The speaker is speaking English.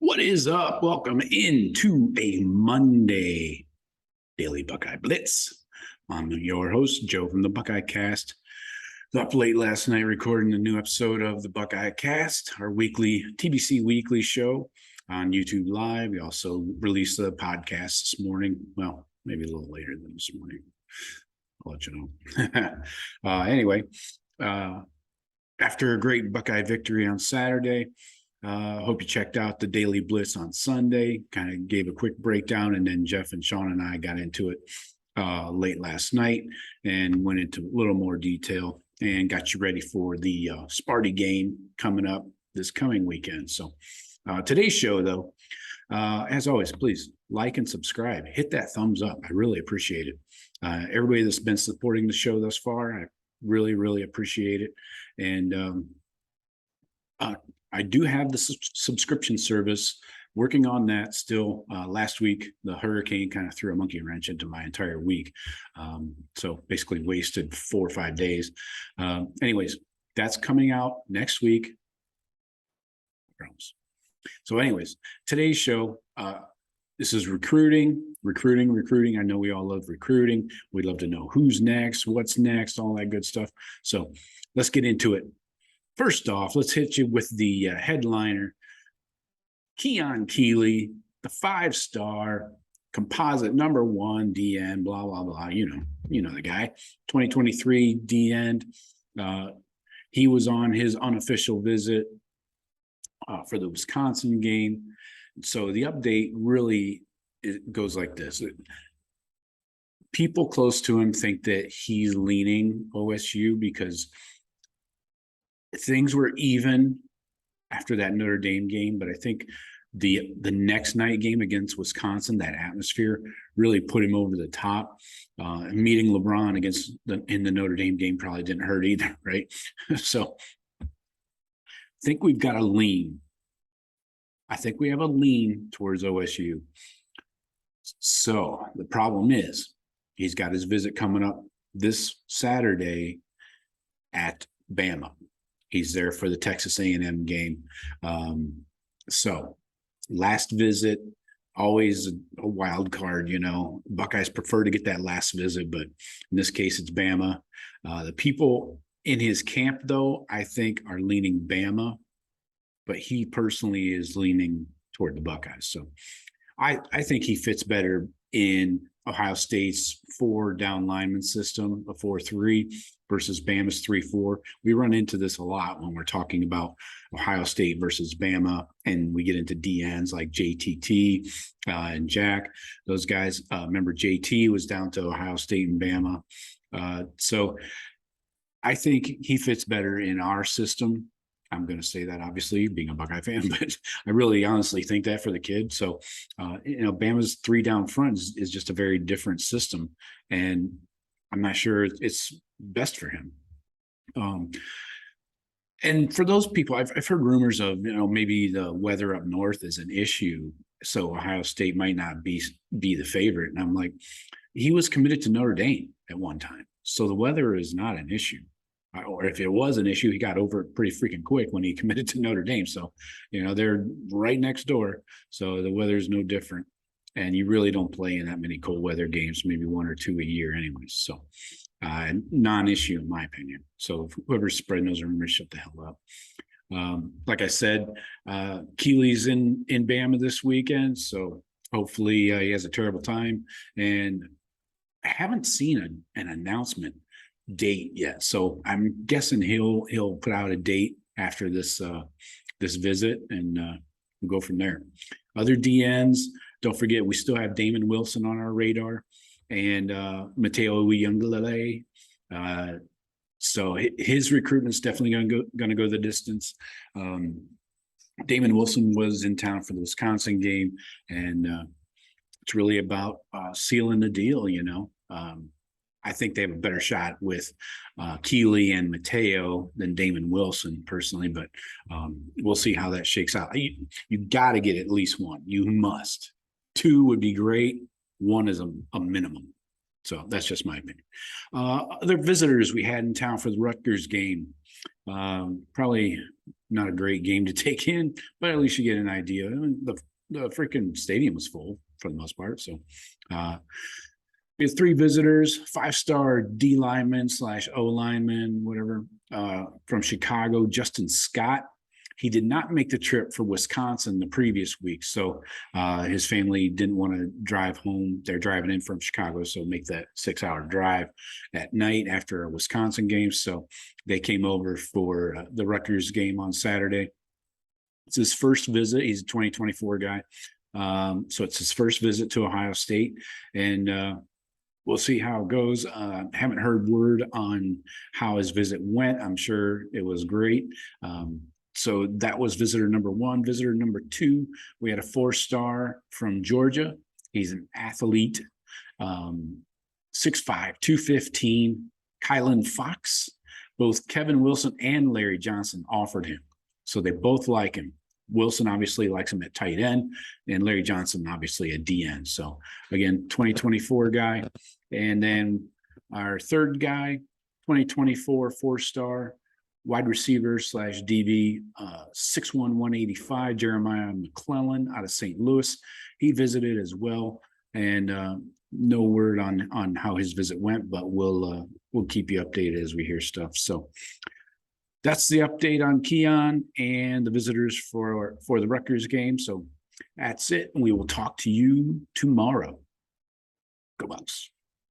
What is up? Welcome into a Monday Daily Buckeye Blitz. I'm your host, Joe from the Buckeye Cast. Up late last night recording a new episode of the Buckeye Cast, our weekly TBC weekly show on YouTube Live. We also released the podcast this morning. Well, maybe a little later than this morning. I'll let you know. Anyway, after a great Buckeye victory on Saturday, hope you checked out the Daily Blitz on Sunday. Kind of gave a quick breakdown, and then Jeff and Sean and I got into it late last night and went into a little more detail and got you ready for the Sparty game coming up this coming weekend. So today's show, though, as always, please like and subscribe. Hit that thumbs up. I really appreciate it. Everybody that's been supporting the show thus far, I really, really appreciate it. And I do have the subscription service, working on that still. Last week, the hurricane kind of threw a monkey wrench into my entire week. So basically wasted 4 or 5 days. Anyways, that's coming out next week. I promise. So anyways, today's show, this is recruiting. I know we all love recruiting. We'd love to know who's next, what's next, all that good stuff. So let's get into it. First off, let's hit you with the headliner. Keon Keeley, the 5-star composite #1 DN, blah, blah, blah. You know the guy. 2023 DN. He was on his unofficial visit for the Wisconsin game. So the update really goes like this. People close to him think that he's leaning OSU because things were even after that Notre Dame game, but I think the next night game against Wisconsin, that atmosphere really put him over the top. Meeting LeBron in the Notre Dame game probably didn't hurt either, right? So I think we've got a lean. I think we have a lean towards OSU. So the problem is he's got his visit coming up this Saturday at Bama. He's there for the Texas A&M game. So last visit, always a wild card, Buckeyes prefer to get that last visit, but in this case, it's Bama. The people in his camp, though, I think are leaning Bama, but he personally is leaning toward the Buckeyes. So I think he fits better in Ohio State's 4-down lineman system, a 4-3 versus Bama's 3-4. We run into this a lot when we're talking about Ohio State versus Bama, and we get into DNs like JTT and Jack. Those guys, remember JT was down to Ohio State and Bama. So I think he fits better in our system. I'm going to say that, obviously, being a Buckeye fan, but I really honestly think that for the kid. So, Bama's 3 down front is just a very different system, and I'm not sure it's best for him. And for those people, I've heard rumors of, maybe the weather up north is an issue, so Ohio State might not be the favorite. And I'm like, he was committed to Notre Dame at one time, so the weather is not an issue. Or if it was an issue, he got over it pretty freaking quick when he committed to Notre Dame. So, they're right next door. So the weather's no different. And you really don't play in that many cold weather games, maybe 1 or 2 a year anyways. So non-issue in my opinion. So whoever's spreading those rumors, shut the hell up. Like I said, Keeley's in Bama this weekend. So hopefully he has a terrible time. And I haven't seen an announcement date yet, so I'm guessing he'll put out a date after this visit, and we'll go from there. Other DNs, don't forget, we still have Damon Wilson on our radar, and Mateo Uyunglele. So his recruitment's definitely going to go the distance. Damon Wilson was in town for the Wisconsin game, and it's really about sealing the deal. I think they have a better shot with Keeley and Mateo than Damon Wilson personally, but we'll see how that shakes out. You got to get at least one. You must. 2 would be great. 1 is a minimum. So that's just my opinion. Other visitors we had in town for the Rutgers game, probably not a great game to take in, but at least you get an idea. I mean, the freaking stadium was full for the most part. So we had 3 visitors, 5-star D lineman / O lineman, whatever, from Chicago, Justin Scott. He did not make the trip for Wisconsin the previous week. So his family didn't want to drive home. They're driving in from Chicago, so make that 6-hour drive at night after a Wisconsin game. So they came over for the Rutgers game on Saturday. It's his first visit. He's a 2024 guy. So it's his first visit to Ohio State. And we'll see how it goes. Haven't heard word on how his visit went. I'm sure it was great. So that was visitor number 1. Visitor number 2, we had a 4-star from Georgia. He's an athlete, 6'5", 215, Kylan Fox. Both Kevin Wilson and Larry Johnson offered him. So they both like him. Wilson obviously likes him at tight end, and Larry Johnson obviously at DN. So again, 2024 guy. And then our third guy, 2024 4-star, wide receiver / DB, 6'1", 185, Jeremiah McClellan out of St. Louis. He visited as well, and no word on how his visit went, but we'll keep you updated as we hear stuff. So that's the update on Keon and the visitors for the Rutgers game. So that's it. We will talk to you tomorrow. Go Bucks.